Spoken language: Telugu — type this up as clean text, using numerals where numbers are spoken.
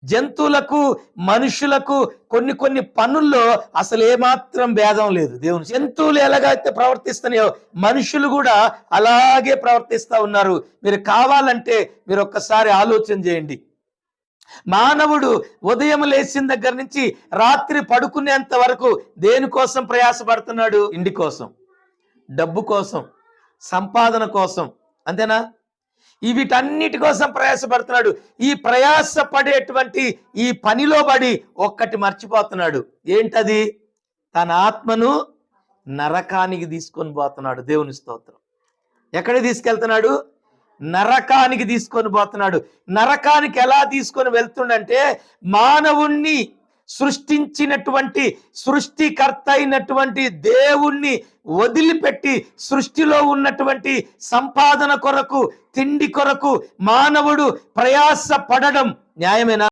జంతువులకు మనుషులకు కొన్ని కొన్ని పనుల్లో అసలు ఏమాత్రం భేదం లేదు. దేవుని జంతువులు ఎలాగైతే ప్రవర్తిస్తున్నాయో మనుషులు కూడా అలాగే ప్రవర్తిస్తూ ఉన్నారు. మీరు కావాలంటే మీరు ఒక్కసారి ఆలోచన చేయండి. మానవుడు ఉదయం లేచిన దగ్గర నుంచి రాత్రి పడుకునేంత వరకు దేనికోసం ప్రయాసపడుతున్నాడు? ఇంటి కోసం, డబ్బు కోసం, సంపాదన కోసం, అంతేనా? వీటన్నిటి కోసం ప్రయాసపడుతున్నాడు. ఈ ప్రయాసపడేటువంటి ఈ పనిలో పడి ఒక్కటి మర్చిపోతున్నాడు. ఏంటది? తన ఆత్మను నరకానికి తీసుకొని పోతున్నాడు. దేవుని స్తోత్రం. ఎక్కడికి తీసుకెళ్తున్నాడు? నరకానికి తీసుకొని పోతున్నాడు. నరకానికి ఎలా తీసుకొని వెళ్తుండంటే, మానవుణ్ణి సృష్టించినటువంటి సృష్టికర్త అయినటువంటి దేవుణ్ణి వదిలిపెట్టి సృష్టిలో ఉన్నటువంటి సంపాదన కొరకు, తిండి కొరకు మానవుడు ప్రయాస పడడం న్యాయమేనా?